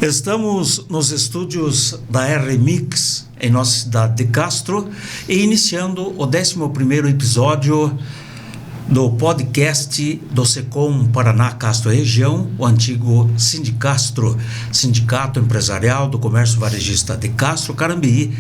Estamos nos estúdios da R-Mix, em nossa cidade de Castro, e iniciando o 11º episódio do podcast do SECOM Paraná Castro Região, o antigo Sindicastro, Sindicato Empresarial do Comércio Varejista de Castro, Carambeí,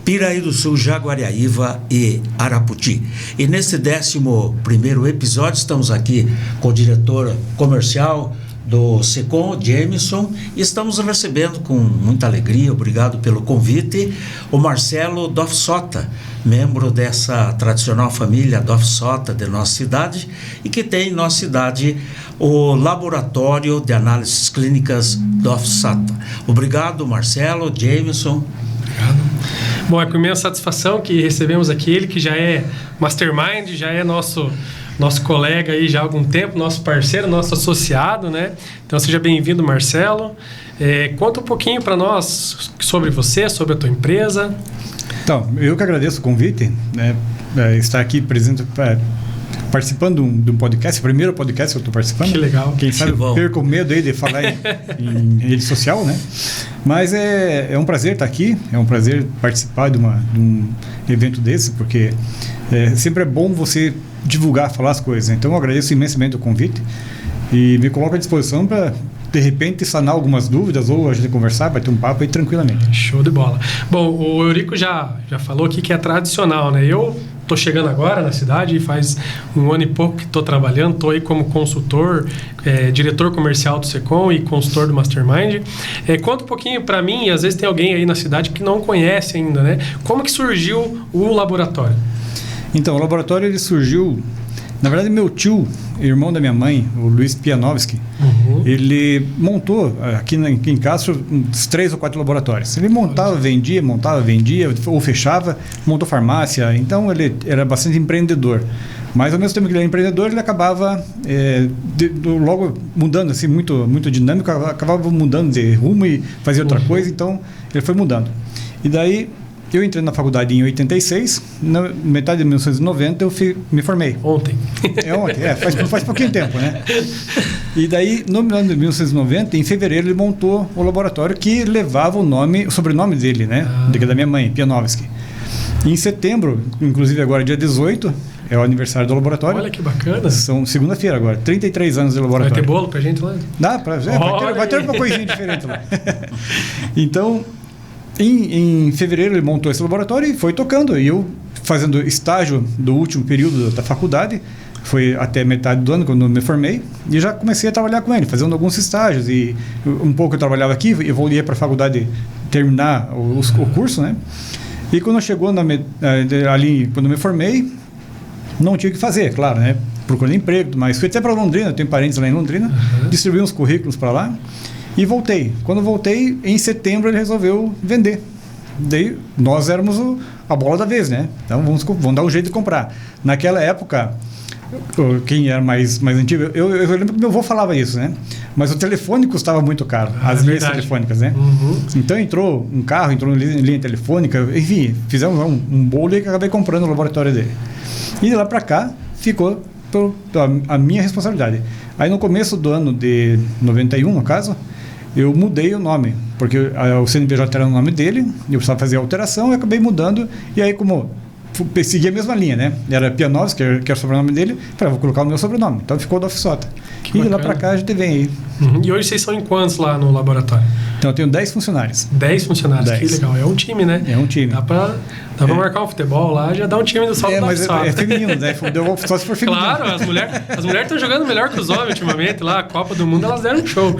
Piraí do Sul, Jaguariaíva e Araputi. E neste 11º episódio estamos aqui com o diretor comercial do SECOM, Jameson, e estamos recebendo com muita alegria, obrigado pelo convite, o Marcelo Dovsota, membro dessa tradicional família Dovsota de nossa cidade, e que tem em nossa cidade o Laboratório de Análises Clínicas Dovsota. Obrigado, Marcelo, Jameson. Obrigado. Bom, é com imensa satisfação que recebemos aqui ele, que já é mastermind, já é nosso colega aí já há algum tempo, nosso parceiro, nosso associado, né? Então seja bem-vindo, Marcelo. Conta um pouquinho para nós sobre você, sobre a tua empresa. Então, eu que agradeço o convite, né? Estar aqui presente, participando de um podcast, o primeiro podcast que eu estou participando. Que legal. Quem sabe perco o medo aí de falar em rede social, né? Mas é um prazer estar aqui, é um prazer participar de um evento desse, porque sempre é bom você divulgar, falar as coisas. Então eu agradeço imensamente o convite e me coloco à disposição para, de repente, sanar algumas dúvidas ou a gente conversar, bater um papo aí tranquilamente. Show de bola. Bom, o Eurico já falou aqui que é tradicional, né? Eu estou chegando agora na cidade e faz um ano e pouco que estou trabalhando, estou aí como consultor, diretor comercial do SECOM e consultor do Mastermind. Conta um pouquinho para mim, e às vezes tem alguém aí na cidade que não conhece ainda, né? Como que surgiu o laboratório? Então, o laboratório ele surgiu, na verdade, meu tio, irmão da minha mãe, o Luiz Pianovski, ele montou aqui em Castro uns 3 ou 4 laboratórios. Ele montava, vendia, ou fechava, montou farmácia, então ele era bastante empreendedor. Mas ao mesmo tempo que ele era empreendedor, ele acabava logo mudando, assim, muito dinâmico, acabava mudando de rumo e fazia outra coisa, então ele foi mudando. E daí eu entrei na faculdade em 86, na metade de 1990 eu me formei. Ontem. Faz pouquinho tempo, né? E daí, no ano de 1990, em fevereiro, ele montou o laboratório que levava o sobrenome dele, né? Da minha mãe, Pianovski. E em setembro, inclusive agora dia 18, é o aniversário do laboratório. Olha que bacana. São segunda-feira agora, 33 anos de laboratório. Vai ter bolo pra gente lá? Dá, vai ter uma coisinha diferente lá. Então, em fevereiro ele montou esse laboratório e foi tocando. E eu fazendo estágio do último período da faculdade, foi até metade do ano quando eu me formei, e já comecei a trabalhar com ele, fazendo alguns estágios. E um pouco eu trabalhava aqui, eu ia para a faculdade terminar o curso, né? E quando chegou ali, quando eu me formei, não tinha o que fazer, claro, né? Procurando emprego, mas fui até para Londrina, eu tenho parentes lá em Londrina, distribuí uns currículos para lá. E voltei. Quando voltei, em setembro ele resolveu vender. Daí nós éramos a bola da vez, né? Então vamos dar um jeito de comprar. Naquela época, quem era mais antigo, eu lembro que meu avô falava isso, né? Mas o telefone custava muito caro, as linhas telefônicas, né? Então entrou um carro, entrou em linha telefônica, enfim, fizemos um bolo e acabei comprando o laboratório dele. E de lá para cá ficou a minha responsabilidade. Aí no começo do ano de 91, no caso, eu mudei o nome, porque o CNPJ era o nome dele, eu precisava fazer a alteração, eu acabei mudando, e aí como segui a mesma linha, né? Era Pianovski, que era o sobrenome dele, falei, vou colocar o meu sobrenome, então ficou Dovsota. E de lá para cá a gente vem aí. E hoje vocês são em quantos lá no laboratório? Então eu tenho 10 funcionários. 10 funcionários, 10. Que legal, é um time, né? É um time. Dá pra marcar um futebol lá, já dá um time do salto da mas é feminino, né? Só se for feminino. Claro, as mulheres estão jogando melhor que os homens ultimamente lá, a Copa do Mundo, elas deram um show.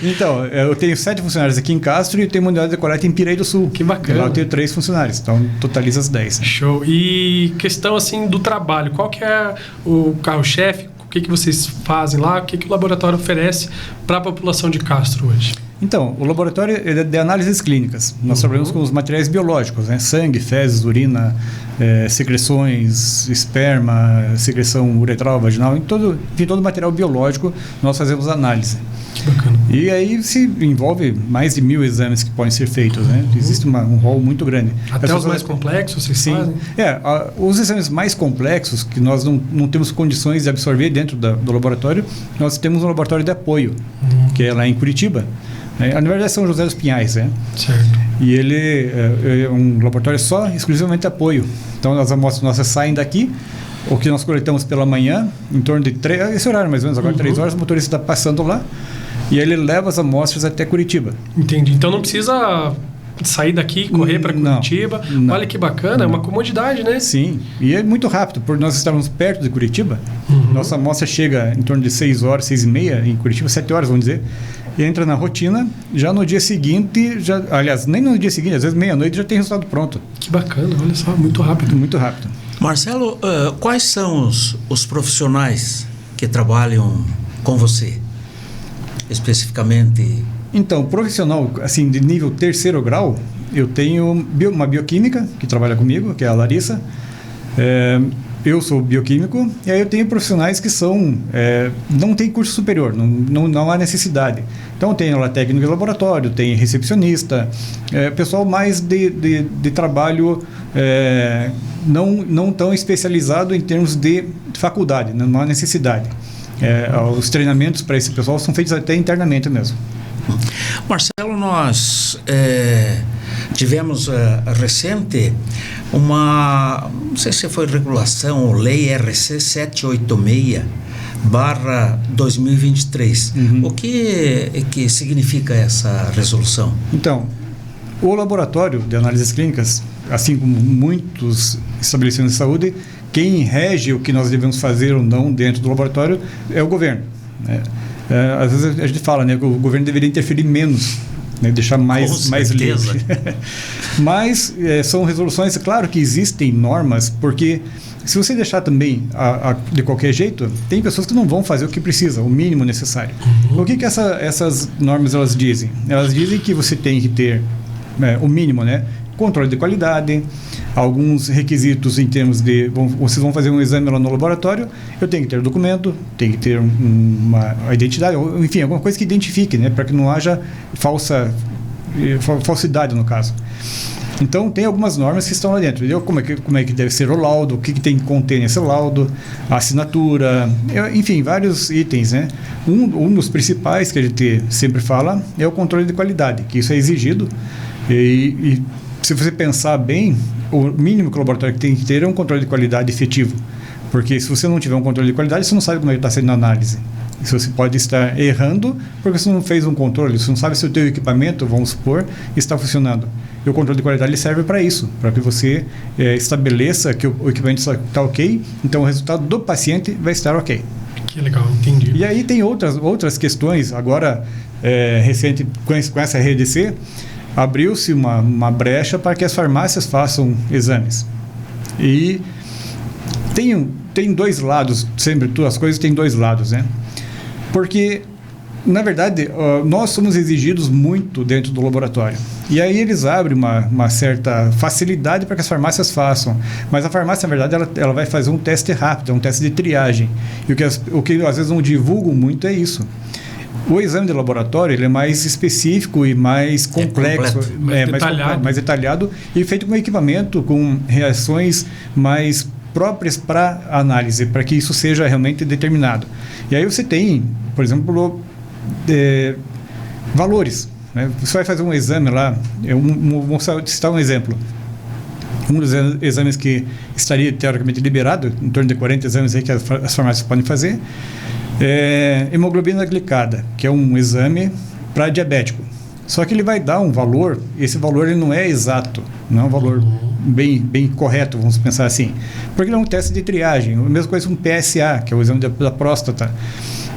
Então, eu tenho 7 funcionários aqui em Castro e tenho uma unidade de coleta em Piraí do Sul. Que bacana. Lá eu tenho 3 funcionários, então totaliza as 10. Show. E questão assim do trabalho, qual que é o carro-chefe? O que vocês fazem lá? O que o laboratório oferece para a população de Castro hoje? Então, o laboratório é de análises clínicas. Nós trabalhamos com os materiais biológicos, né? Sangue, fezes, urina, secreções, esperma, secreção uretral, vaginal, todo material biológico nós fazemos análise. Que bacana. E aí se envolve mais de 1000 exames que podem ser feitos, né? Existe um rol muito grande. Até os mais complexos vocês fazem? Os exames mais complexos, que nós não temos condições de absorver dentro do laboratório, nós temos um laboratório de apoio, que é lá em Curitiba, Na verdade, é São José dos Pinhais, né? Certo. E ele é um laboratório só, exclusivamente apoio. Então, as amostras nossas saem daqui, o que nós coletamos pela manhã, em torno de 3, esse horário mais ou menos, agora 3 horas, o motorista está passando lá, e ele leva as amostras até Curitiba. Entendi. Então não precisa sair daqui e correr para Curitiba. Não. Olha que bacana, é uma comodidade, né? Sim, e é muito rápido, por nós estarmos perto de Curitiba. Nossa amostra chega em torno de 6 horas, 6h30, em Curitiba, 7 horas, vamos dizer, e entra na rotina, já no dia seguinte, aliás, nem no dia seguinte, às vezes meia-noite já tem resultado pronto. Que bacana, olha só, muito rápido. Muito rápido. Marcelo, quais são os profissionais que trabalham com você, especificamente? Então, profissional, assim, de nível 3º grau, eu tenho uma bioquímica que trabalha comigo, que é a Larissa. Eu sou bioquímico, e aí eu tenho profissionais que são não tem curso superior, não há necessidade. Então tem lá técnico de laboratório, tem recepcionista, pessoal mais de trabalho não tão especializado em termos de faculdade, não há necessidade. Os treinamentos para esse pessoal são feitos até internamente mesmo. Marcelo, nós tivemos recente não sei se foi regulação ou lei RC 786/2023. O que significa essa resolução? Então, o laboratório de análises clínicas, assim como muitos estabelecimentos de saúde, quem rege o que nós devemos fazer ou não dentro do laboratório é o governo, né? Às vezes a gente fala, né, que o governo deveria interferir menos, né, deixar mais livre. Mas são resoluções, claro que existem normas, porque se você deixar também de qualquer jeito, tem pessoas que não vão fazer o que precisa, o mínimo necessário. O que essas normas elas dizem? Elas dizem que você tem que ter o mínimo, né? Controle de qualidade, alguns requisitos em termos de... Vocês vão fazer um exame lá no laboratório, eu tenho que ter documento, tenho que ter uma identidade, enfim, alguma coisa que identifique, né, para que não haja falsidade no caso. Então, tem algumas normas que estão lá dentro. Como é que deve ser o laudo, o que tem que conter nesse laudo, a assinatura, enfim, vários itens, né? Um dos principais que a gente sempre fala é o controle de qualidade, que isso é exigido. E se você pensar bem, o mínimo que o laboratório tem que ter é um controle de qualidade efetivo. Porque se você não tiver um controle de qualidade, você não sabe como é que está sendo a análise. Você pode estar errando porque você não fez um controle, você não sabe se o teu equipamento, vamos supor, está funcionando. E o controle de qualidade ele serve para isso, para que você estabeleça que o equipamento está ok, então o resultado do paciente vai estar ok. Que legal, entendi. E aí tem outras questões, agora recente com essa RDC, abriu-se uma brecha para que as farmácias façam exames. E tem dois lados, sempre as coisas têm dois lados, né? Porque, na verdade, nós somos exigidos muito dentro do laboratório. E aí eles abrem uma certa facilidade para que as farmácias façam. Mas a farmácia, na verdade, ela vai fazer um teste rápido, um teste de triagem. E o que às vezes não divulgam muito é isso. O exame de laboratório ele é mais específico e mais complexo, mais detalhado e feito com equipamento, com reações mais próprias para análise, para que isso seja realmente determinado. E aí você tem, por exemplo, valores, né? Você vai fazer um exame lá, vou citar um exemplo. Um dos exames que estaria teoricamente liberado, em torno de 40 exames aí que as farmácias podem fazer, hemoglobina glicada, que é um exame para diabético. Só que ele vai dar um valor, esse valor ele não é exato, não é um valor bem correto, vamos pensar assim, porque ele é um teste de triagem. A mesma coisa com o PSA, que é o exame da próstata.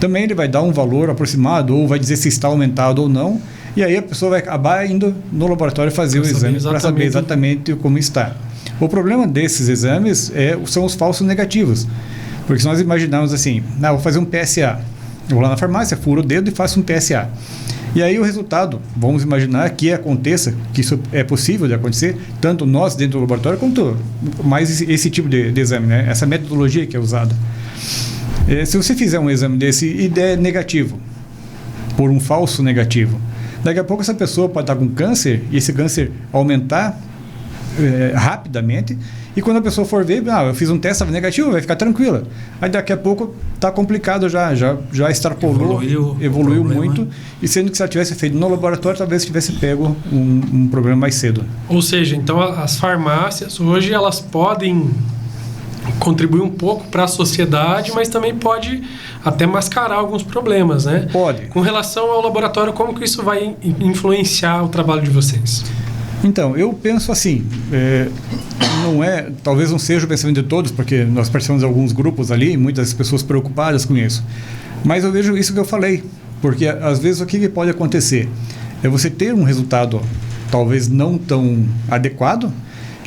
Também ele vai dar um valor aproximado, ou vai dizer se está aumentado ou não, e aí a pessoa vai acabar indo no laboratório fazer o exame para saber exatamente como está. O problema desses exames são os falsos negativos. Porque se nós imaginarmos assim, vou fazer um PSA, eu vou lá na farmácia, furo o dedo e faço um PSA. E aí o resultado, vamos imaginar que aconteça, que isso é possível de acontecer, tanto nós dentro do laboratório, quanto mais esse tipo de exame, né? Essa metodologia que é usada. Se você fizer um exame desse e der negativo, por um falso negativo, daqui a pouco essa pessoa pode estar com câncer, e esse câncer aumentar rapidamente, e quando a pessoa for ver, eu fiz um teste, estava negativo, vai ficar tranquila. Aí daqui a pouco está complicado, já extrapolou, evoluiu muito, e sendo que se ela tivesse feito no laboratório, talvez tivesse pego um problema mais cedo. Ou seja, então as farmácias hoje elas podem contribuir um pouco para a sociedade, mas também pode até mascarar alguns problemas, né? Pode. Com relação ao laboratório, como que isso vai influenciar o trabalho de vocês? Então, eu penso assim, talvez não seja o pensamento de todos, porque nós participamos de alguns grupos ali, e muitas pessoas preocupadas com isso. Mas eu vejo isso que eu falei, porque às vezes o que pode acontecer é você ter um resultado talvez não tão adequado,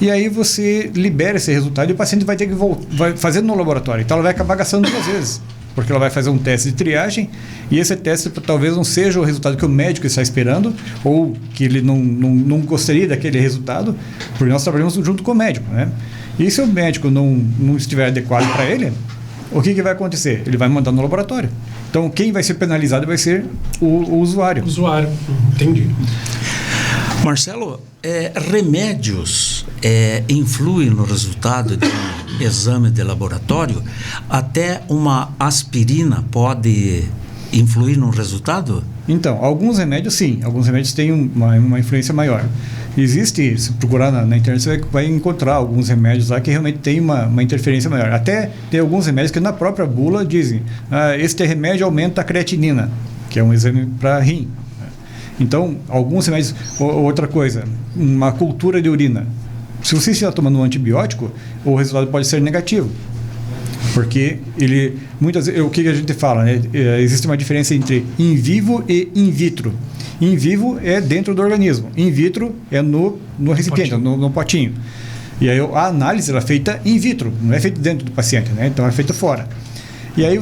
e aí você libera esse resultado e o paciente vai ter que vai fazer no laboratório. Então ela vai acabar gastando 2 vezes, porque ela vai fazer um teste de triagem e esse teste talvez não seja o resultado que o médico está esperando ou que ele não gostaria daquele resultado, porque nós trabalhamos junto com o médico, né? E se o médico não estiver adequado para ele, o que vai acontecer? Ele vai mandar no laboratório. Então quem vai ser penalizado vai ser o usuário. Entendi. Marcelo, remédios influem no resultado de um exame de laboratório? Até uma aspirina pode influir no resultado? Então, alguns remédios sim, alguns remédios têm uma influência maior. Existe, se procurar na internet, você vai encontrar alguns remédios lá que realmente tem uma interferência maior. Até tem alguns remédios que na própria bula dizem, este remédio aumenta a creatinina, que é um exame para rim. Então, alguns remédios... Outra coisa, uma cultura de urina. Se você estiver tomando um antibiótico, o resultado pode ser negativo. Porque muitas vezes, o que a gente fala, né? Existe uma diferença entre in vivo e in vitro. In vivo é dentro do organismo. In vitro é no recipiente, no potinho. E aí a análise ela é feita in vitro, não é feita dentro do paciente, né? Então é feita fora. E aí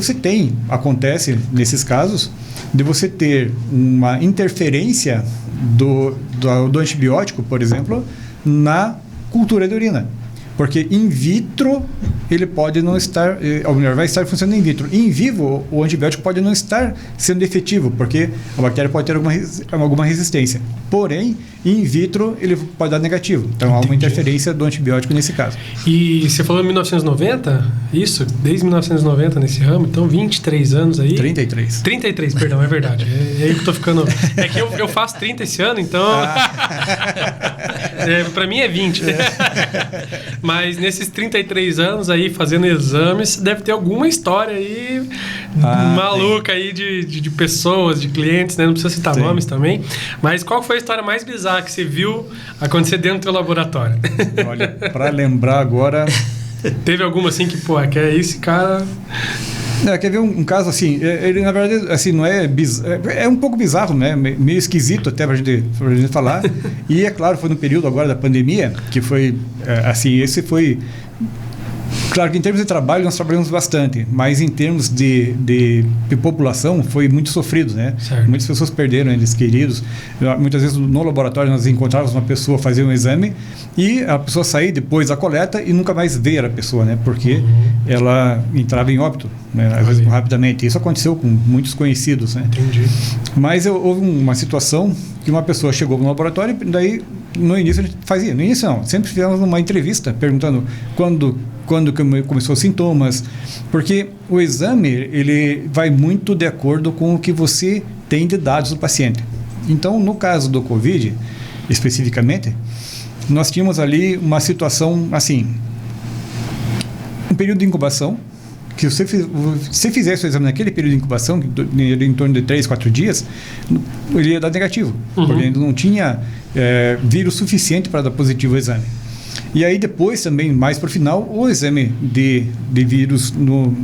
acontece nesses casos, de você ter uma interferência do antibiótico, por exemplo, na cultura de urina. Porque in vitro ele pode não estar, ou melhor, vai estar funcionando in vitro. In vivo, o antibiótico pode não estar sendo efetivo, porque a bactéria pode ter alguma resistência. Porém, in vitro ele pode dar negativo. Então há uma interferência do antibiótico nesse caso. E você falou em 1990? Isso, desde 1990 nesse ramo, então 23 anos aí. 33. 33, perdão, é verdade. É aí que eu tô ficando. É que eu faço 30 esse ano, então. Para mim é 20. Mas nesses 33 anos aí, fazendo exames, deve ter alguma história aí maluca aí de pessoas, de clientes, né? Não precisa citar nomes também. Mas qual foi a história mais bizarra que você viu acontecer dentro do teu laboratório? Olha, para lembrar agora... Teve alguma assim que, que é esse cara... Quer ver um caso assim, ele na verdade assim, não é é um pouco bizarro, né? Meio esquisito até pra gente falar. E é claro, foi no período agora da pandemia, que foi assim, esse foi... Claro que em termos de trabalho nós trabalhamos bastante, mas em termos de população foi muito sofrido, né? Certo. Muitas pessoas perderam entes queridos. Muitas vezes no laboratório nós encontrávamos uma pessoa fazer um exame e a pessoa sair depois da coleta e nunca mais ver a pessoa, né? Porque ela entrava em óbito, né? Às vezes rapidamente. Isso aconteceu com muitos conhecidos, né? Entendi. Mas houve uma situação que uma pessoa chegou no laboratório e daí no início a gente fazia. No início não, sempre fizemos uma entrevista perguntando quando começou os sintomas, porque o exame ele vai muito de acordo com o que você tem de dados do paciente. Então, no caso do COVID, especificamente, nós tínhamos ali uma situação assim, um período de incubação, que se você fizesse o exame naquele período de incubação, em torno de 3, 4 dias, ele ia dar negativo, porque ainda não tinha vírus suficiente para dar positivo o exame. E aí depois também, mais para o final, o exame de vírus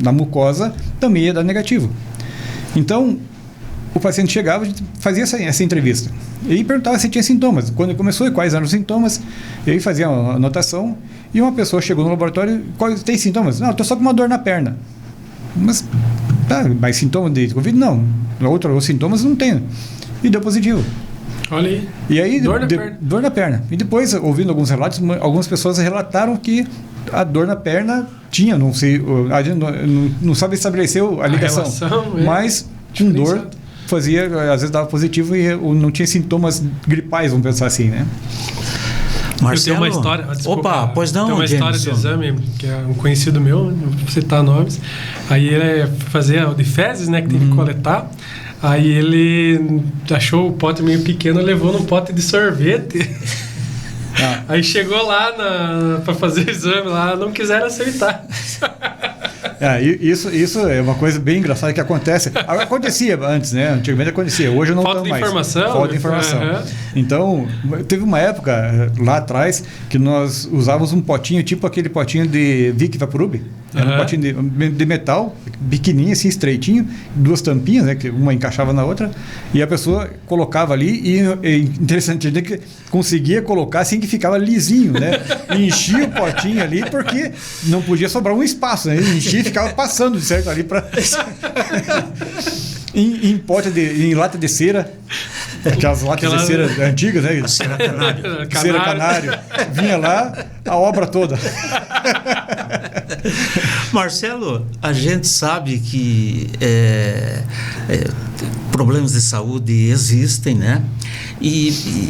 na mucosa também ia dar negativo. Então, o paciente chegava, a gente fazia essa entrevista. E perguntava se tinha sintomas, quando começou e quais eram os sintomas. E aí fazia uma anotação. E uma pessoa chegou no laboratório, tem sintomas? Não, estou só com uma dor na perna. Mas sintomas de Covid? Não. Outros sintomas não tenho. E deu positivo. Olha aí. E aí, Dor na perna. E depois, ouvindo alguns relatos, algumas pessoas relataram que a dor na perna tinha, não sei, a gente não sabe estabelecer a ligação, mas com dor fazia, às vezes dava positivo e não tinha sintomas gripais, vamos pensar assim, né? Marcelo? Eu tenho uma história... Desculpa, Opa, pois não, tem uma história de exame, que é um conhecido meu, não vou citar nomes. Aí ele fazia o de fezes, né, que teve que coletar. Aí ele achou o pote meio pequeno e levou num pote de sorvete. Aí chegou lá para fazer o exame lá, não quiseram aceitar. Isso é uma coisa bem engraçada que acontece. Acontecia antes, né? Antigamente acontecia. Hoje não Falta de mais. informação. Falta de informação. Então, teve uma época lá atrás que nós usávamos um potinho, tipo aquele potinho de Vic Vaporub. Era um potinho de metal, pequenininho, assim, estreitinho, 2 tampinhas, né? Que uma encaixava na outra. E a pessoa colocava ali e interessante, que conseguia colocar assim que ficava lisinho, né? E enchia o potinho ali porque não podia sobrar um espaço, né? Ele enchia e ficava passando, certo? Ali para... em lata de cera, aquelas latas de cera antigas, né? Cera canário. Cera canário. Vinha lá a obra toda. Marcelo, a gente sabe que problemas de saúde existem, né? E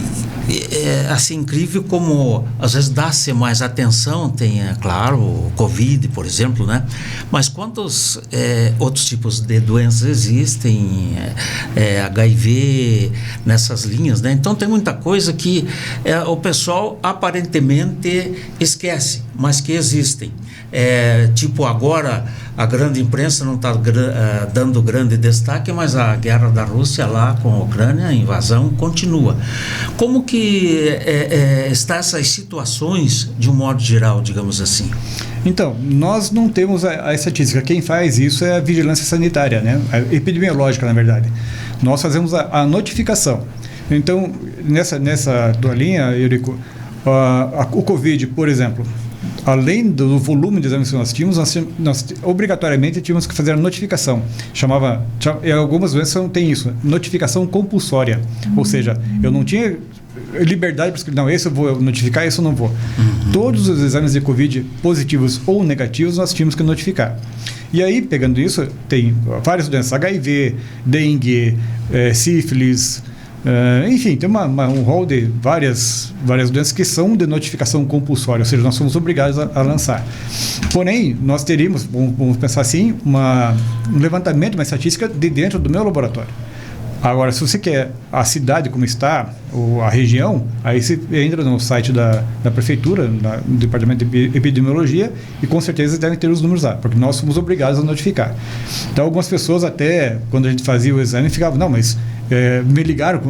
é assim, incrível como às vezes dá-se mais atenção, tem, claro, o Covid, por exemplo, né? Mas quantos outros tipos de doenças existem, HIV, nessas linhas, né? Então tem muita coisa que o pessoal aparentemente esquece, mas que existem. Tipo, agora a grande imprensa não está dando grande destaque, mas a guerra da Rússia lá com a Ucrânia, a invasão, continua. Como que está essas situações de um modo geral, digamos assim? Então, nós não temos a estatística. Quem faz isso é a vigilância sanitária, né? A epidemiológica, na verdade. Nós fazemos a notificação. Então, nessa tua linha, Eurico, o Covid, por exemplo, além do volume de exames que nós tínhamos, nós obrigatoriamente tínhamos que fazer a notificação. Algumas doenças têm isso, notificação compulsória. Ou seja, eu não tinha liberdade para escolher, não, esse eu vou notificar, esse eu não vou. Todos os exames de Covid positivos ou negativos nós tínhamos que notificar. E aí, pegando isso, tem várias doenças, HIV, dengue, sífilis, enfim, tem um rol de várias doenças que são de notificação compulsória, ou seja, nós somos obrigados a lançar. Porém, nós teríamos, vamos pensar assim, um levantamento, uma estatística de dentro do meu laboratório. Agora, se você quer a cidade como está, ou a região, aí você entra no site da prefeitura, no departamento de epidemiologia, e com certeza devem ter os números lá, porque nós somos obrigados a notificar. Então, algumas pessoas até, quando a gente fazia o exame, ficavam, não, mas me ligaram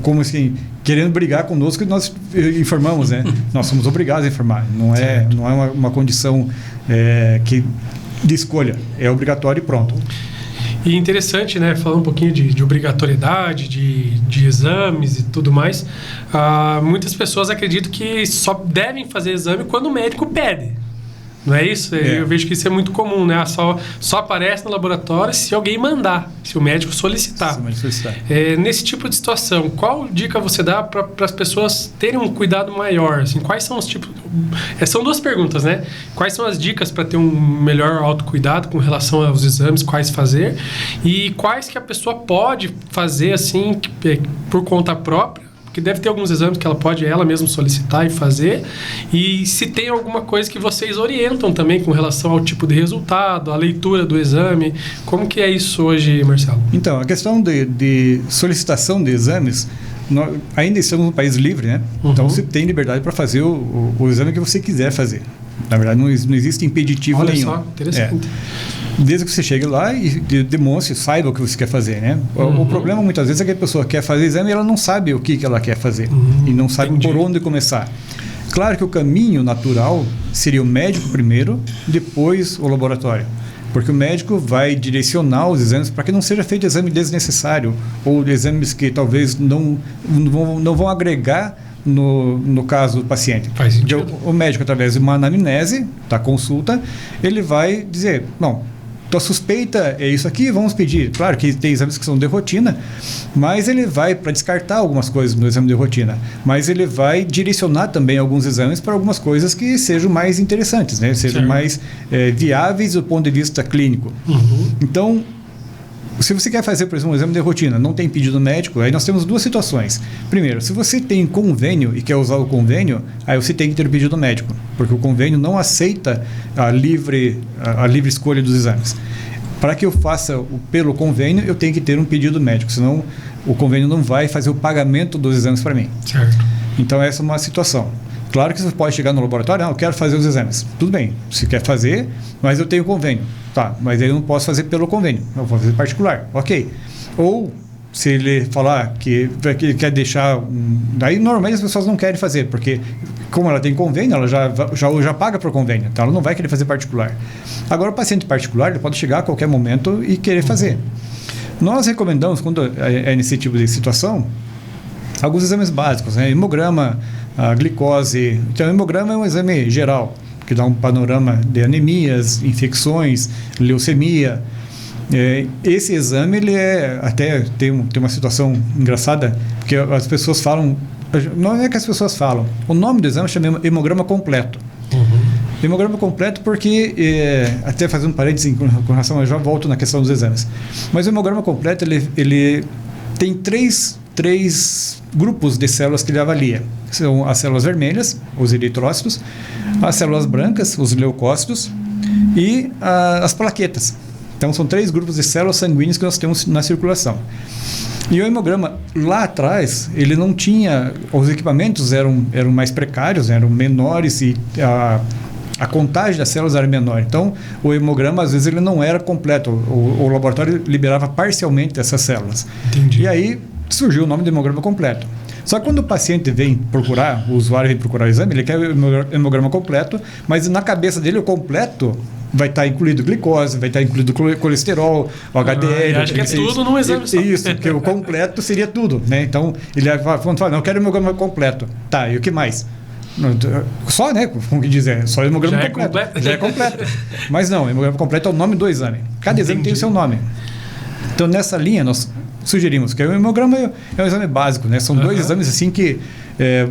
como assim, querendo brigar conosco, e nós informamos, né? Nós somos obrigados a informar, não é uma condição de escolha, é obrigatório e pronto. E interessante, né, falando um pouquinho de obrigatoriedade, de exames e tudo mais, muitas pessoas acreditam que só devem fazer exame quando o médico pede. Não é isso? Eu vejo que isso é muito comum, né? Só aparece no laboratório se alguém mandar, se o médico solicitar. Nesse tipo de situação, qual dica você dá para as pessoas terem um cuidado maior? Assim, quais são os tipos... São 2 perguntas, né? Quais são as dicas para ter um melhor autocuidado com relação aos exames, quais fazer? E quais que a pessoa pode fazer, assim, por conta própria? Que deve ter alguns exames que ela pode ela mesma solicitar e fazer, e se tem alguma coisa que vocês orientam também com relação ao tipo de resultado, a leitura do exame, como que é isso hoje, Marcelo? Então, a questão de solicitação de exames, nós ainda estamos num país livre, né? Então você tem liberdade para fazer o exame que você quiser fazer. Na verdade, não existe impeditivo nenhum. Olha só, interessante. Desde que você chegue lá e demonstre, saiba o que você quer fazer, né? O problema muitas vezes é que a pessoa quer fazer exame e ela não sabe o que ela quer fazer e não sabe por onde começar. Claro que o caminho natural seria o médico primeiro, depois o laboratório, porque o médico vai direcionar os exames para que não seja feito exame desnecessário ou exames que talvez não vão agregar no caso do paciente. Faz sentido. O médico, através de uma anamnese, da consulta, ele vai dizer, não, tua suspeita é isso aqui, vamos pedir. Claro que tem exames que são de rotina, mas ele vai para descartar algumas coisas no exame de rotina, mas ele vai direcionar também alguns exames para algumas coisas que sejam mais interessantes, né? Sejam mais viáveis do ponto de vista clínico. Então, Se você quer fazer, por exemplo, um exame de rotina, não tem pedido médico, aí nós temos duas situações. Primeiro, se você tem convênio e quer usar o convênio, aí você tem que ter pedido médico, porque o convênio não aceita a livre escolha dos exames. Para que eu faça pelo convênio, eu tenho que ter um pedido médico, senão o convênio não vai fazer o pagamento dos exames para mim. Certo. Então, essa é uma situação. Claro que você pode chegar no laboratório, não, eu quero fazer os exames. Tudo bem, se quer fazer, mas eu tenho convênio. Tá, mas aí eu não posso fazer pelo convênio, eu vou fazer particular. Ok. Ou, se ele falar que quer deixar... Daí, normalmente, as pessoas não querem fazer, porque como ela tem convênio, ela já paga por convênio, então ela não vai querer fazer particular. Agora, o paciente particular, ele pode chegar a qualquer momento e querer fazer. Nós recomendamos, quando é nesse tipo de situação, alguns exames básicos, né? Hemograma, a glicose. Então, o hemograma é um exame geral, que dá um panorama de anemias, infecções, leucemia. Esse exame, ele até tem uma situação engraçada, porque as pessoas falam, não é que as pessoas falam, o nome do exame chama hemograma completo. Hemograma completo porque, até fazendo um parênteses com relação, eu já volto na questão dos exames, mas o hemograma completo, ele tem três grupos de células que ele avalia. São as células vermelhas, os eritrócitos, as células brancas, os leucócitos, e as plaquetas. Então, são 3 grupos de células sanguíneas que nós temos na circulação. E o hemograma, lá atrás, ele não tinha... Os equipamentos eram mais precários, eram menores e a contagem das células era menor. Então, o hemograma, às vezes, ele não era completo. O laboratório liberava parcialmente essas células. Entendi. E aí surgiu o nome de hemograma completo. Só que quando o paciente vem procurar, o usuário vem procurar o exame, ele quer o hemograma completo, mas na cabeça dele o completo vai estar incluído glicose, vai estar incluído colesterol, o HDL... acho que é tudo num exame só. Isso, porque o completo seria tudo, né? Então, ele fala, não, eu quero o hemograma completo. Tá, e o que mais? Só, né? Como que diz, só o hemograma completo. Já é completo. Mas não, o hemograma completo é o nome do exame. Cada exame tem o seu nome. Então, nessa linha, nós sugerimos que o hemograma é um exame básico, né? São 2 exames assim que,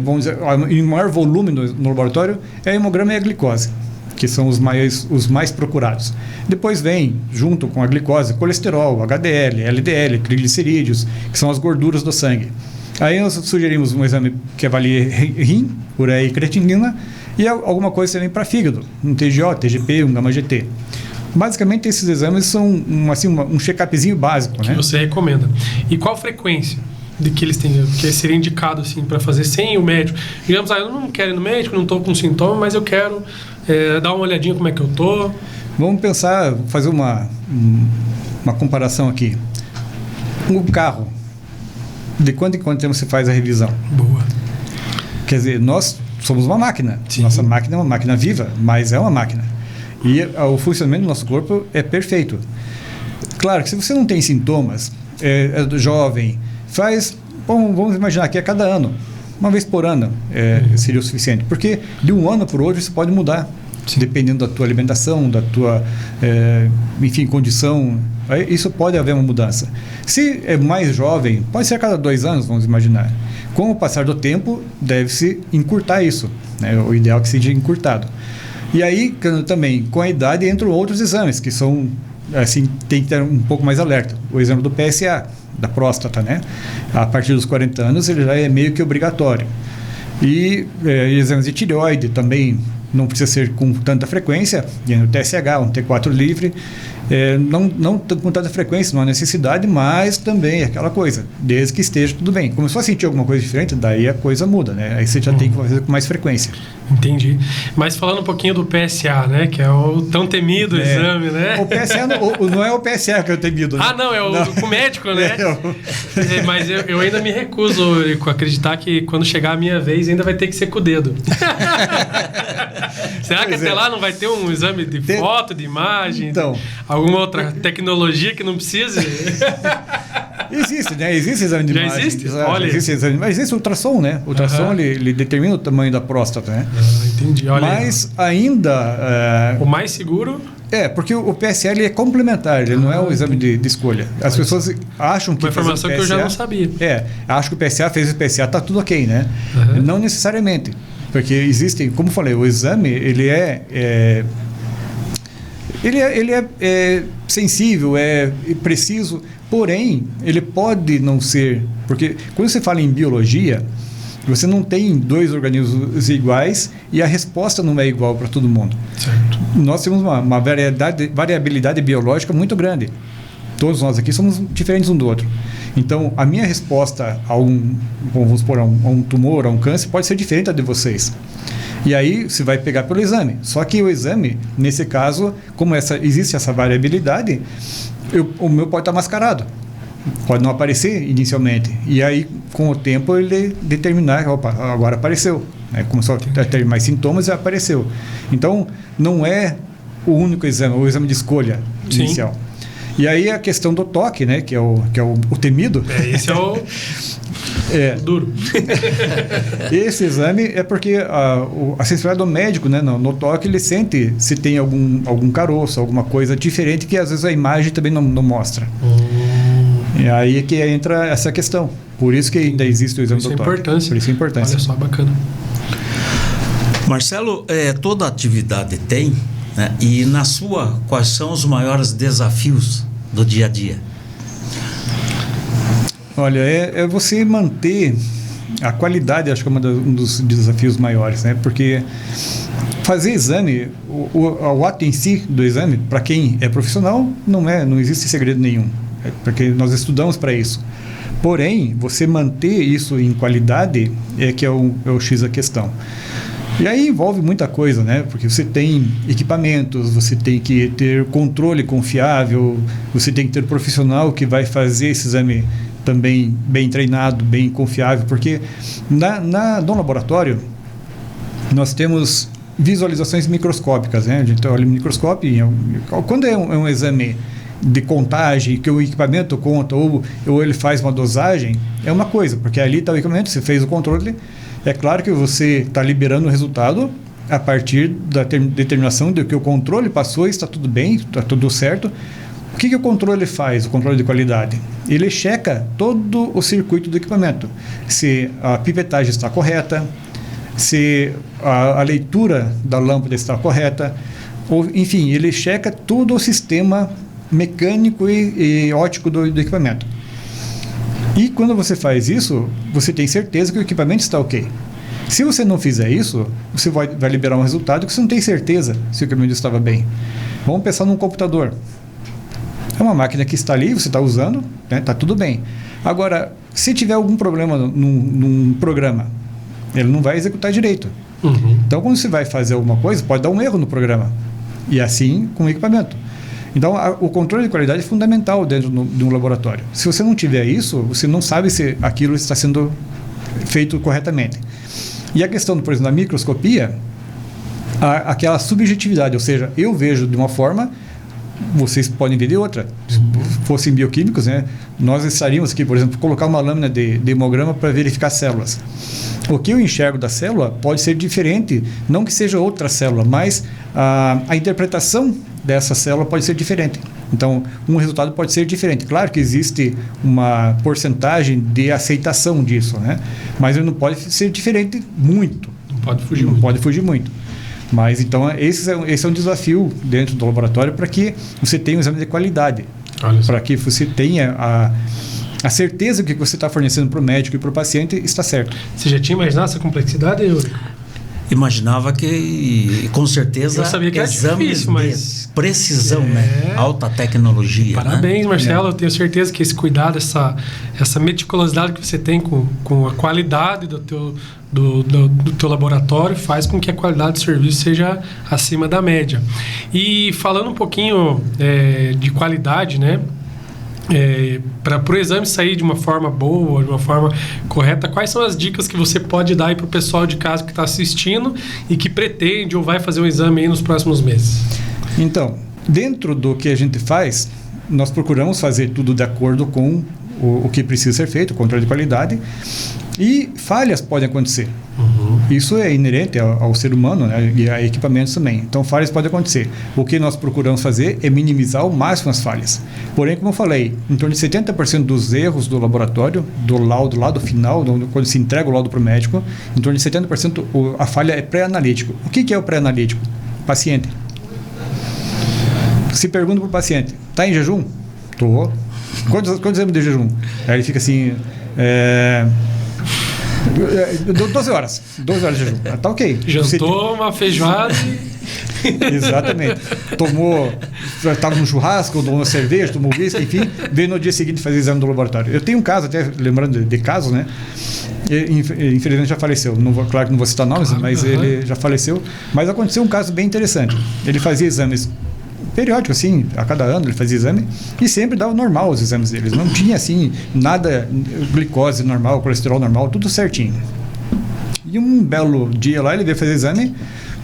vamos dizer, em maior volume no laboratório, é o hemograma e a glicose, que são os mais procurados. Depois vem, junto com a glicose, colesterol, HDL, LDL, triglicerídeos, que são as gorduras do sangue. Aí nós sugerimos um exame que avalie rim, ureia e creatinina, e alguma coisa também para fígado, um TGO, TGP, um gama-GT. Basicamente, esses exames são um check-upzinho básico, que né? você recomenda. E qual frequência de que eles têm, que seria indicado assim, para fazer sem o médico? Digamos, eu não quero ir no médico, não estou com sintoma, mas eu quero dar uma olhadinha como é que eu estou. Vamos pensar, fazer uma comparação aqui. Um carro, de quanto em quanto tempo você faz a revisão? Boa. Quer dizer, nós somos uma máquina. Sim. Nossa máquina é uma máquina viva, mas é uma máquina. E o funcionamento do nosso corpo é perfeito. Claro que se você não tem sintomas, é jovem, vamos imaginar que a cada ano, uma vez por ano, seria o suficiente. Porque de um ano para o outro isso pode mudar. Sim. Dependendo da tua alimentação, da tua, condição, isso pode haver uma mudança. Se é mais jovem, pode ser a cada 2 anos, vamos imaginar. Com o passar do tempo, deve-se encurtar isso, né? O ideal é que seja encurtado. E aí, também, com a idade, entram outros exames, que são, assim, tem que ter um pouco mais alerta. O exame do PSA, da próstata, né? A partir dos 40 anos, ele já é meio que obrigatório. E exames de tireoide também não precisa ser com tanta frequência, o TSH, um T4 livre, não com tanta frequência, não há necessidade, mas também é aquela coisa, desde que esteja tudo bem. Começou a sentir alguma coisa diferente, daí a coisa muda, né? Aí você já tem que fazer com mais frequência. Entendi. Mas falando um pouquinho do PSA, né? Que é o tão temido exame, né? O PSA não é o PSA que é o temido. Né? Ah, não, é o médico, né? Mas eu ainda me recuso, Eurico, a acreditar que quando chegar a minha vez ainda vai ter que ser com o dedo. Será que até lá não vai ter um exame de foto, de imagem? Então, alguma outra tecnologia que não precise? Existe, né? Existe exame de já imagem. Existe? Olha. Mas existe o ultrassom, né? O ultrassom, ele determina o tamanho da próstata, né? Entendi. Olha mas ainda... o mais seguro... porque o PSA ele é complementar, ele não é um exame de escolha. As pessoas acham que... Uma informação que eu já não sabia. Acho que o PSA fez o PSA, tá tudo ok, né? Não necessariamente. Porque existem, como eu falei, o exame, ele é sensível, é preciso, Porém, ele pode não ser... Porque quando você fala em biologia, você não tem 2 organismos iguais e a resposta não é igual para todo mundo. Certo. Nós temos uma variabilidade biológica muito grande. Todos nós aqui somos diferentes um do outro. Então, a minha resposta vamos supor, a um tumor, a um câncer, pode ser diferente da de vocês. E aí, você vai pegar pelo exame. Só que o exame, nesse caso, como existe essa variabilidade, o meu pode estar mascarado. Pode não aparecer inicialmente. E aí, com o tempo, ele determinar, opa, agora apareceu. Começou a ter mais sintomas e apareceu. Então, não é o único exame, o exame de escolha inicial. E aí a questão do toque, né, que é o temido. Esse é o duro. Esse exame é porque a sensibilidade do médico, né, no toque, ele sente se tem algum caroço, alguma coisa diferente que às vezes a imagem também não mostra. E aí que entra essa questão. Por isso que ainda existe o exame do toque. Por isso é importante. Olha só, bacana. Marcelo, toda atividade tem, né? E na sua, quais são os maiores desafios do dia a dia? Olha, é você manter a qualidade, acho que é um dos desafios maiores, né? Porque fazer exame, o ato em si do exame, para quem é profissional, não existe segredo nenhum, porque nós estudamos para isso. Porém, você manter isso em qualidade é o X da questão. E aí envolve muita coisa, né? Porque você tem equipamentos, você tem que ter controle confiável, você tem que ter profissional que vai fazer esse exame também bem treinado, bem confiável, porque no laboratório nós temos visualizações microscópicas, né? A gente olha no microscópio e quando é um exame de contagem, que o equipamento conta ou ele faz uma dosagem, é uma coisa, porque ali está o equipamento, você fez o controle, é claro que você está liberando o resultado a partir da determinação de que o controle passou, está tudo bem, está tudo certo. O que o controle faz, o controle de qualidade? Ele checa todo o circuito do equipamento, se a pipetagem está correta, se a leitura da lâmpada está correta, ou, enfim, ele checa todo o sistema mecânico e óptico do equipamento. E quando você faz isso, você tem certeza que o equipamento está ok. Se você não fizer isso, você vai liberar um resultado que você não tem certeza se o equipamento estava bem. Vamos pensar num computador. É uma máquina que está ali, você está usando, né? Está tudo bem. Agora, se tiver algum problema num programa, ele não vai executar direito. Uhum. Então, quando você vai fazer alguma coisa, pode dar um erro no programa. E assim com o equipamento. Então, o controle de qualidade é fundamental dentro de um laboratório. Se você não tiver isso, você não sabe se aquilo está sendo feito corretamente. E a questão, por exemplo, da microscopia, aquela subjetividade, ou seja, eu vejo de uma forma, vocês podem ver de outra. Se fossem bioquímicos, né, nós estaríamos aqui, por exemplo, colocar uma lâmina de hemograma para verificar células. O que eu enxergo da célula pode ser diferente, não que seja outra célula, mas a interpretação dessa célula pode ser diferente. Então, um resultado pode ser diferente. Claro que existe uma porcentagem de aceitação disso, né? Mas ele não pode ser diferente muito. Não pode fugir não muito. Pode fugir muito. Mas, então, esse é um desafio dentro do laboratório para que você tenha um exame de qualidade. Para que você tenha a certeza que o que você está fornecendo para o médico e para o paciente está certo. Você já tinha imaginado essa complexidade, Eurico? Imaginava que, com certeza, eu sabia que era difícil, mas de precisão, né? Alta tecnologia. Parabéns, né? Marcelo. Eu tenho certeza que esse cuidado, essa meticulosidade que você tem com a qualidade do teu laboratório faz com que a qualidade do serviço seja acima da média. E falando um pouquinho de qualidade, né? Para o exame sair de uma forma boa, de uma forma correta, quais são as dicas que você pode dar para o pessoal de casa que está assistindo e que pretende ou vai fazer um exame aí nos próximos meses? Então, dentro do que a gente faz, nós procuramos fazer tudo de acordo com o que precisa ser feito, o controle de qualidade, e falhas podem acontecer. Uhum. Isso é inerente ao ser humano, né, e a equipamentos também. Então, falhas podem acontecer. O que nós procuramos fazer é minimizar ao máximo as falhas. Porém, como eu falei, em torno de 70% dos erros do laboratório, do laudo lá do final, quando se entrega o laudo para o médico, em torno de 70% a falha é pré-analítico. O que é o pré-analítico? Paciente. Se pergunta para o paciente, está em jejum? Estou. Quantos exames de jejum? Aí ele fica assim... 12 horas. 12 horas de jejum. Tá ok. Jantou uma feijoada. Exatamente. Estava no churrasco, tomou uma cerveja, tomou whisky, enfim, veio no dia seguinte fazer exame do laboratório. Eu tenho um caso, até lembrando de casos, né? Infelizmente já faleceu. Claro que não vou citar nomes, mas ele já faleceu. Mas aconteceu um caso bem interessante. Ele fazia exames periódicos, assim, a cada ano ele fazia exame e sempre dava normal os exames deles. Não tinha, assim, nada, glicose normal, colesterol normal, tudo certinho. E um belo dia lá ele veio fazer exame,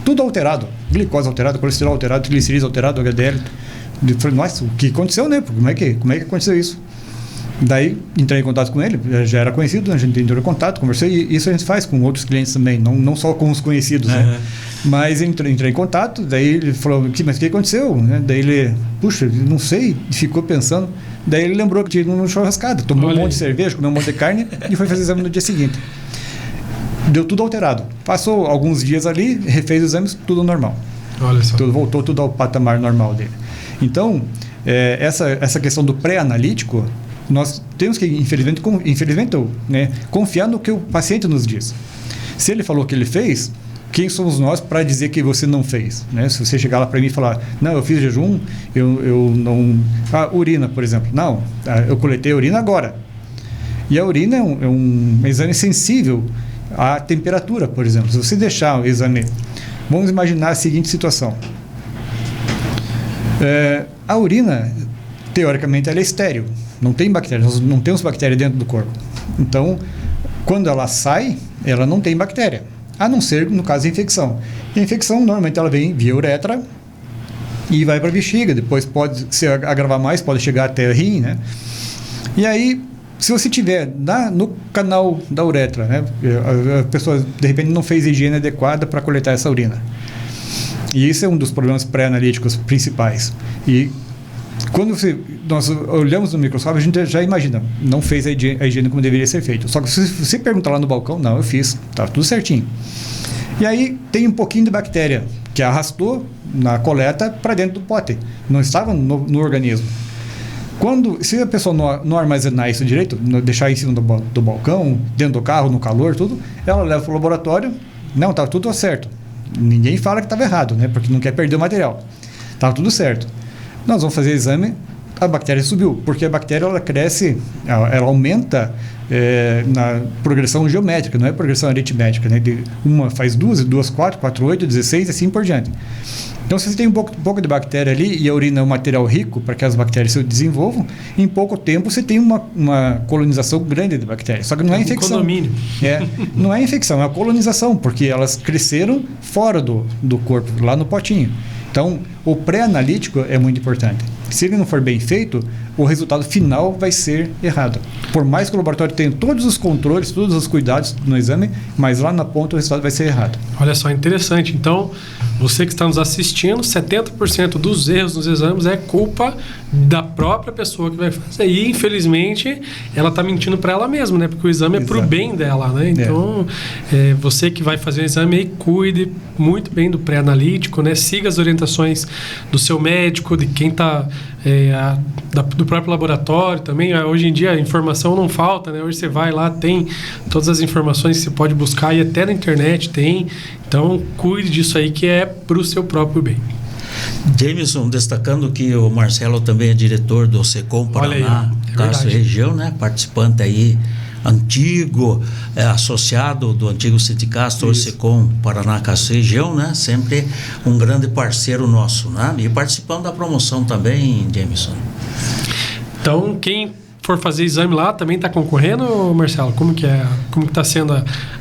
tudo alterado. Glicose alterada, colesterol alterado, triglicerídeos alterado, HDL. Eu falei, nossa, o que aconteceu, né? Como é que aconteceu isso? Daí entrei em contato com ele, já era conhecido, a gente entrou em contato, conversei, e isso a gente faz com outros clientes também, não só com os conhecidos, né? Mas entrei em contato, daí ele falou, mas o que aconteceu? Daí ele, puxa, não sei, ficou pensando. Daí ele lembrou que tinha ido numa churrascada, tomou um monte de cerveja, comeu um monte de carne e foi fazer exame no dia seguinte. Deu tudo alterado. Passou alguns dias ali, refez os exames, tudo normal. Olha só. Voltou tudo ao patamar normal dele. Então, essa questão do pré-analítico, nós temos que, infelizmente confiar no que o paciente nos diz. Se ele falou que ele fez, quem somos nós para dizer que você não fez? Né? Se você chegar lá para mim e falar, não, eu fiz jejum, eu não... urina, por exemplo. Não, eu coletei a urina agora. E a urina é um exame sensível à temperatura, por exemplo. Se você deixar o exame... Vamos imaginar a seguinte situação. A urina, teoricamente, ela é estéril. Não tem bactérias, nós não temos bactéria dentro do corpo. Então, quando ela sai, ela não tem bactéria. A não ser, no caso, a infecção. E a infecção, normalmente, ela vem via uretra e vai para a bexiga. Depois pode se agravar mais, pode chegar até a rim, né? E aí, se você tiver no canal da uretra, né? A pessoa, de repente, não fez a higiene adequada para coletar essa urina. E isso é um dos problemas pré-analíticos principais. E quando nós olhamos no microscópio, a gente já imagina, não fez a higiene como deveria ser feito. Só que se você perguntar lá no balcão, não, eu fiz, tá tudo certinho. E aí tem um pouquinho de bactéria que arrastou na coleta para dentro do pote, não estava no organismo. Se a pessoa não armazenar isso direito, deixar em cima do balcão, dentro do carro, no calor, tudo, ela leva para o laboratório, não, estava tudo certo. Ninguém fala que estava errado, né? Porque não quer perder o material. Estava tudo certo. Nós vamos fazer exame, a bactéria subiu, porque a bactéria ela cresce, ela aumenta na progressão geométrica, não é progressão aritmética, né? Uma faz 2, 4, 4, 8, 16 e assim por diante. Então, se você tem um pouco de bactéria ali e a urina é um material rico para que as bactérias se desenvolvam, em pouco tempo você tem uma colonização grande de bactérias. Só que não é infecção. Condomínio. Não é infecção, é a colonização, porque elas cresceram fora do corpo, lá no potinho. Então, o pré-analítico é muito importante. Se ele não for bem feito, o resultado final vai ser errado. Por mais que o laboratório tenha todos os controles, todos os cuidados no exame, mas lá na ponta o resultado vai ser errado. Olha só, interessante. Então, você que está nos assistindo, 70% dos erros nos exames é culpa da própria pessoa que vai fazer. E, infelizmente, ela está mentindo para ela mesma, né? Porque o exame é para o bem dela, né? Então, você que vai fazer o exame aí, cuide muito bem do pré-analítico, né? Siga as orientações do seu médico, de quem está... do próprio laboratório também. Hoje em dia a informação não falta, né? Hoje você vai lá, tem todas as informações que você pode buscar e até na internet tem. Então, cuide disso aí que é para o seu próprio bem. Jameson, destacando que o Marcelo também é diretor do SECOM Paraná, Castro e região, né? Participante aí antigo, associado do antigo Citicastro, hoje SECOM Paraná, Castro e região, né? Sempre um grande parceiro nosso, né? E participando da promoção também, Jameson. Então, quem for fazer exame lá também está concorrendo, Marcelo? Como que está sendo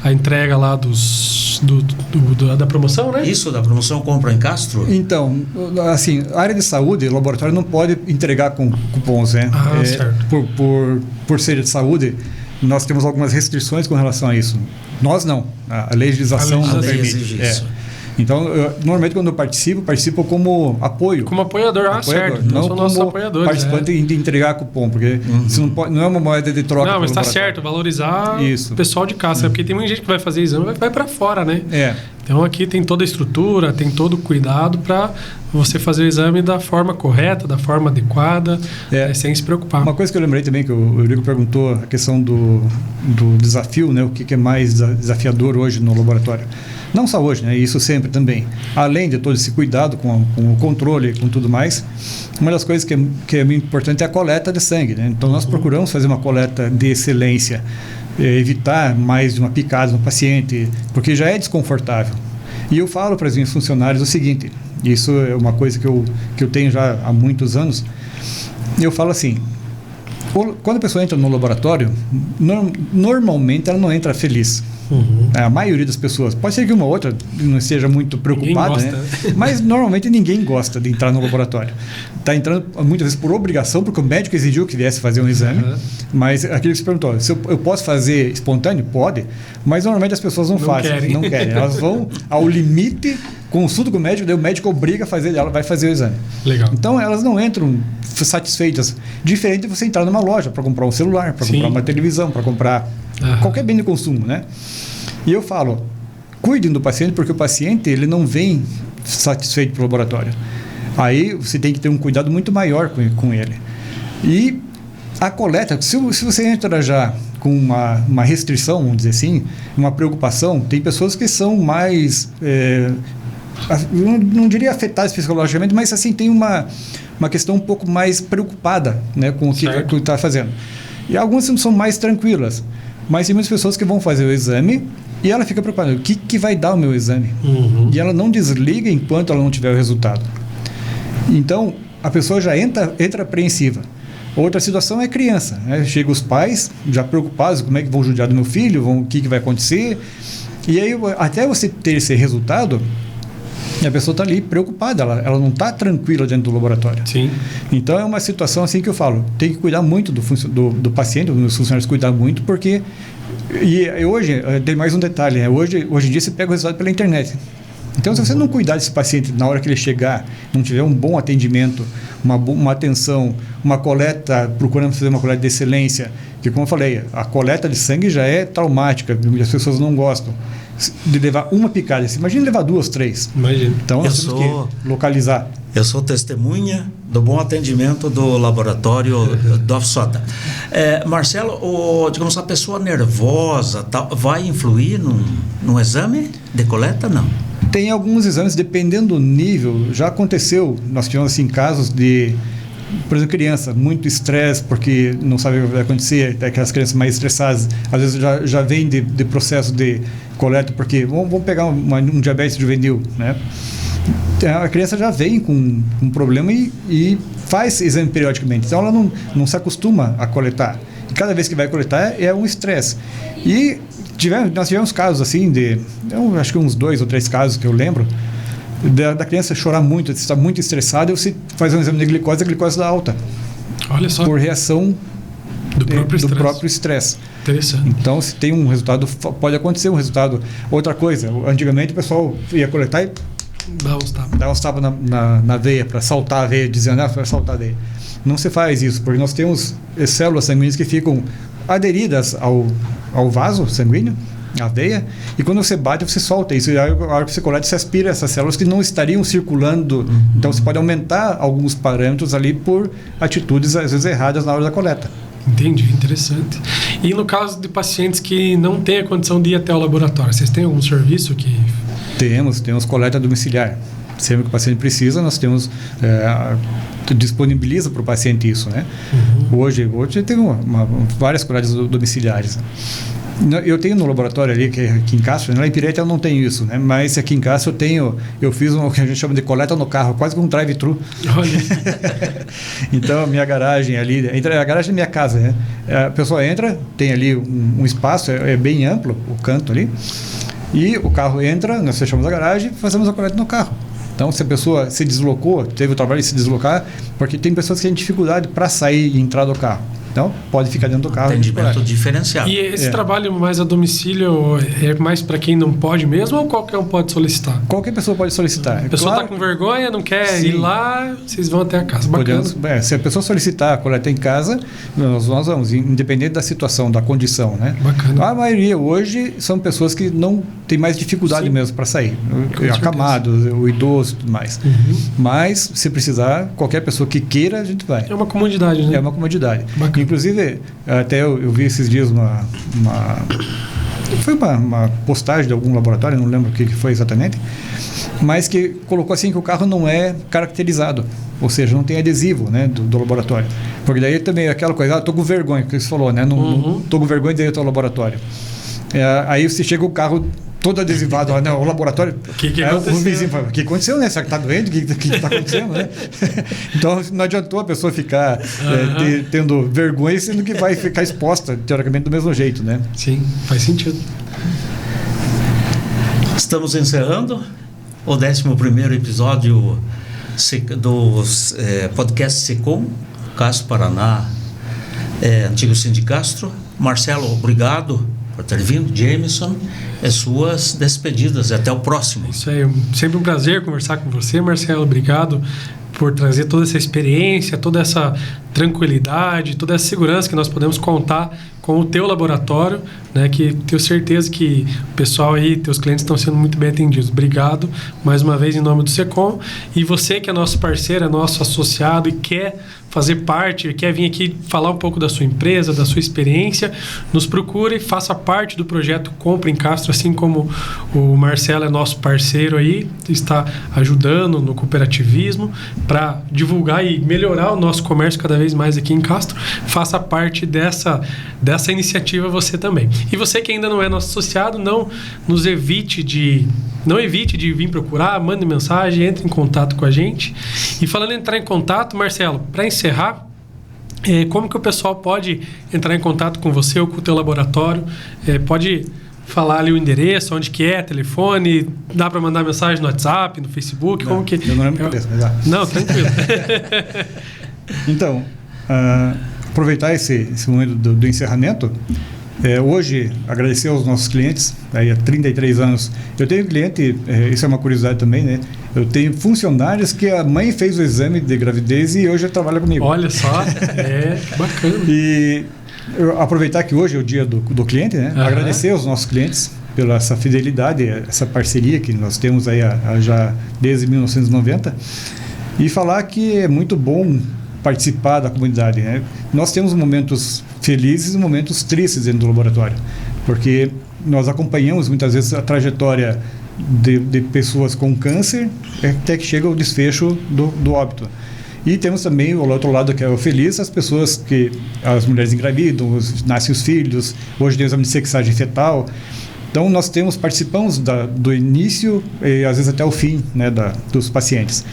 a entrega lá da promoção, né? Isso, da promoção Compra em Castro? Então, assim, a área de saúde, o laboratório não pode entregar com cupons, né? Certo. Por ser de saúde, nós temos algumas restrições com relação a isso. Nós não. A legislação não permite. Então, normalmente quando eu participo como apoio. Como apoiador, certo. Não são nossos apoiadores. Participante de entregar cupom, porque isso não é uma moeda de troca. Não, mas está certo, valorizar o pessoal de casa, porque tem muita gente que vai fazer exame e vai para fora, né? Então aqui tem toda a estrutura, tem todo o cuidado para você fazer o exame da forma correta, da forma adequada, sem se preocupar. Uma coisa que eu lembrei também, que o Eurico perguntou, a questão do desafio, né? O que é mais desafiador hoje no laboratório. Não só hoje, né? Isso sempre também. Além de todo esse cuidado com o controle, com tudo mais, uma das coisas que é muito importante é a coleta de sangue, né? Então nós procuramos fazer uma coleta de excelência, evitar mais de uma picada no paciente, porque já é desconfortável. E eu falo para os meus funcionários o seguinte, isso é uma coisa que eu tenho já há muitos anos, eu falo assim, quando a pessoa entra no laboratório, normalmente ela não entra feliz. A maioria das pessoas, pode ser que uma ou outra não esteja muito preocupada, né? Mas normalmente ninguém gosta de entrar no laboratório. Está entrando muitas vezes por obrigação, porque o médico exigiu que viesse fazer um exame, mas aquilo que você perguntou, se eu posso fazer espontâneo? Pode, mas normalmente as pessoas não fazem, não querem. Elas vão ao limite, consulta com o médico, daí o médico obriga a fazer, ela vai fazer o exame. Legal. Então elas não entram satisfeitas, diferente de você entrar numa loja para comprar um celular, para comprar uma televisão, para comprar qualquer bem de consumo, né? E eu falo, cuidem do paciente, porque o paciente ele não vem satisfeito para o laboratório. Aí você tem que ter um cuidado muito maior com ele. E a coleta, se você entra já com uma restrição, vamos dizer assim, uma preocupação, tem pessoas que são mais, não diria afetadas psicologicamente, mas assim, tem uma questão um pouco mais preocupada, né, com o que está fazendo. E algumas são mais tranquilas, mas tem muitas pessoas que vão fazer o exame e ela fica preocupada, o que vai dar o meu exame? E ela não desliga enquanto ela não tiver o resultado. Então, a pessoa já entra apreensiva. Outra situação é criança, né? Chega os pais já preocupados, como é que vão judiar do meu filho, o que vai acontecer. E aí, até você ter esse resultado, a pessoa está ali preocupada, ela não está tranquila dentro do laboratório. Sim. Então, é uma situação assim que eu falo, tem que cuidar muito do paciente, os funcionários cuidar muito, porque... E hoje, tem mais um detalhe, né? Hoje em dia você pega o resultado pela internet. Então, se você não cuidar desse paciente na hora que ele chegar, não tiver um bom atendimento, uma atenção, uma coleta, procurando fazer uma coleta de excelência, que, como eu falei, a coleta de sangue já é traumática, e as pessoas não gostam de levar uma picada. Imagina levar 2, 3. Imagina. Então, nós temos que localizar. Eu sou testemunha do bom atendimento do laboratório do Afsota. Marcelo, digamos, a pessoa nervosa vai influir no exame de coleta? Não. Tem alguns exames, dependendo do nível, já aconteceu, nós tivemos assim, casos de, por exemplo, criança, muito estresse, porque não sabe o que vai acontecer, aquelas crianças mais estressadas, às vezes já vem de processo de coleta, porque vamos pegar um diabetes juvenil, né? A criança já vem com um problema e faz exame periodicamente, então ela não se acostuma a coletar. E cada vez que vai coletar é um estresse. E nós tivemos casos assim, acho que uns 2 ou 3 casos que eu lembro, da criança chorar muito, estar muito estressada, e você faz um exame de glicose, a glicose dá alta. Olha só. Por reação do próprio estresse. Interessante. Então, se tem um resultado, pode acontecer um resultado. Outra coisa, antigamente o pessoal ia coletar e dá uns tapas na veia, para saltar a veia, dizendo, para saltar a veia. Não se faz isso, porque nós temos células sanguíneas que ficam aderidas ao vaso sanguíneo, à veia, e quando você bate, você solta isso. E a hora que você coleta, você aspira essas células que não estariam circulando. Então, você pode aumentar alguns parâmetros ali por atitudes, às vezes, erradas na hora da coleta. Entendi, interessante. E no caso de pacientes que não têm a condição de ir até o laboratório, vocês têm algum serviço que... Temos coleta domiciliar. Sempre que o paciente precisa, nós temos... disponibiliza para o paciente isso, né? Hoje tem várias coletas domiciliares. Eu tenho no laboratório ali, que é aqui em Castro, lá em Pireta eu não tenho isso, né? Mas aqui em Castro eu fiz o que a gente chama de coleta no carro, quase como um drive-thru. Olha. Então, a minha garagem ali, a garagem da minha casa, né? A pessoa entra, tem ali um espaço, é bem amplo o canto ali, e o carro entra, nós fechamos a garagem e fazemos a coleta no carro. Então, se a pessoa se deslocou, teve o trabalho de se deslocar, porque tem pessoas que têm dificuldade para sair e entrar do carro. Então, pode ficar dentro do carro. Atendimento diferenciado. E esse trabalho mais a domicílio é mais para quem não pode mesmo ou qualquer um pode solicitar? Qualquer pessoa pode solicitar. A pessoa está com vergonha, não quer ir lá, vocês vão até a casa. Bacana. Se a pessoa solicitar a coleta em casa, nós vamos, independente da situação, da condição, né? Bacana. A maioria hoje são pessoas que não têm mais dificuldade mesmo para sair. Acamados, o idoso e tudo mais. Mas, se precisar, qualquer pessoa que queira, a gente vai. É uma comodidade, né? É uma comodidade. Bacana. Inclusive, até eu vi esses dias foi uma postagem de algum laboratório, não lembro o que foi exatamente, mas que colocou assim que o carro não é caracterizado, ou seja, não tem adesivo, né, do laboratório. Porque daí também é aquela coisa, tô com vergonha, que você falou, né, não tô com vergonha de ir ao laboratório. Aí você chega o carro todo adesivado, o laboratório. O que aconteceu? O vizinho fala, o que aconteceu, né? Será que está doendo? O que está acontecendo, né? Então, não adiantou a pessoa ficar tendo vergonha, sendo que vai ficar exposta, teoricamente, do mesmo jeito, né? Sim, faz sentido. Estamos encerrando o 11º episódio do podcast SECOM, Castro Paraná, antigo Sindicastro. Marcelo, obrigado por ter vindo. Jameson, as suas despedidas. Até o próximo. Isso aí. Sempre um prazer conversar com você, Marcelo. Obrigado por trazer toda essa experiência, toda essa tranquilidade, toda essa segurança que nós podemos contar com o teu laboratório, né, que tenho certeza que o pessoal aí, teus clientes estão sendo muito bem atendidos. Obrigado mais uma vez em nome do SECOM. E você que é nosso parceiro, é nosso associado e quer fazer parte, quer vir aqui falar um pouco da sua empresa, da sua experiência, nos procure, faça parte do projeto Compra em Castro, assim como o Marcelo é nosso parceiro aí, está ajudando no cooperativismo para divulgar e melhorar o nosso comércio cada vez mais aqui em Castro. Faça parte dessa iniciativa você também. E você que ainda não é nosso associado, não evite de vir procurar, mande mensagem, entre em contato com a gente. E falando em entrar em contato, Marcelo, para encerrar, como que o pessoal pode entrar em contato com você ou com o teu laboratório? Pode falar ali o endereço, onde que é, telefone, dá para mandar mensagem no WhatsApp, no Facebook? Não, como que... Eu não lembro de cabeça, mas dá. Não, tranquilo. Então, aproveitar esse momento do encerramento, hoje, agradecer aos nossos clientes, aí há 33 anos. Eu tenho cliente, isso é uma curiosidade também, né? Eu tenho funcionários que a mãe fez o exame de gravidez e hoje trabalha comigo. Olha só, bacana. E aproveitar que hoje é o dia do cliente, né? Agradecer aos nossos clientes pela essa fidelidade, essa parceria que nós temos aí já desde 1990 e falar que é muito bom participar da comunidade, né? Nós temos momentos felizes e momentos tristes dentro do laboratório, porque nós acompanhamos muitas vezes a trajetória de pessoas com câncer até que chega o desfecho do óbito. E temos também o outro lado, que é o feliz, as mulheres engravidam, nascem os filhos, hoje tem o exame de sexagem fetal. Então nós participamos do início e às vezes até o fim, né, dos pacientes.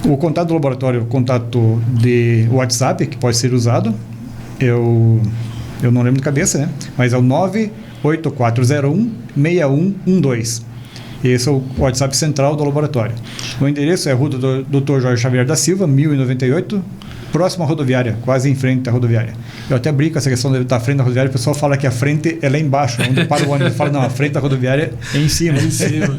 O contato do laboratório, o contato de WhatsApp, que pode ser usado, eu não lembro de cabeça, né? Mas é o 98401-6112. Esse é o WhatsApp central do laboratório. O endereço é a Rua do Dr. Jorge Xavier da Silva, 1098, próximo à rodoviária, quase em frente à rodoviária. Eu até brinco com essa questão de estar à frente da rodoviária, o pessoal fala que a frente é lá embaixo, onde para o ônibus. Fala, não, a frente da rodoviária é em cima. Em cima.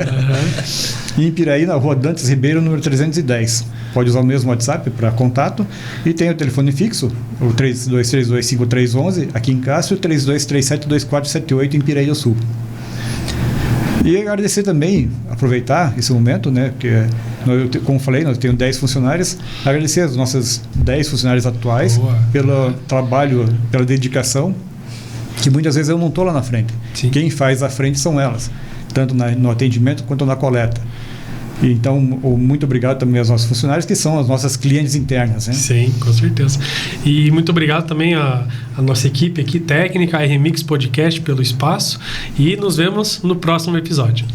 E em Piraí, na Rua Dantas Ribeiro, número 310. Pode usar o mesmo WhatsApp para contato. E tem o telefone fixo, o 32325311, aqui em Castro, e o 32372478 em Piraí do Sul. E agradecer também, aproveitar esse momento, né, que como falei, nós temos 10 funcionários, agradecer as nossas 10 funcionários atuais pelo trabalho, pela dedicação, que muitas vezes eu não estou lá na frente. Sim. Quem faz à frente são elas, tanto no atendimento quanto na coleta. Então, muito obrigado também aos nossos funcionários, que são as nossas clientes internas, né? Sim, com certeza. E muito obrigado também à nossa equipe aqui, técnica, a RMix Podcast, pelo espaço. E nos vemos no próximo episódio.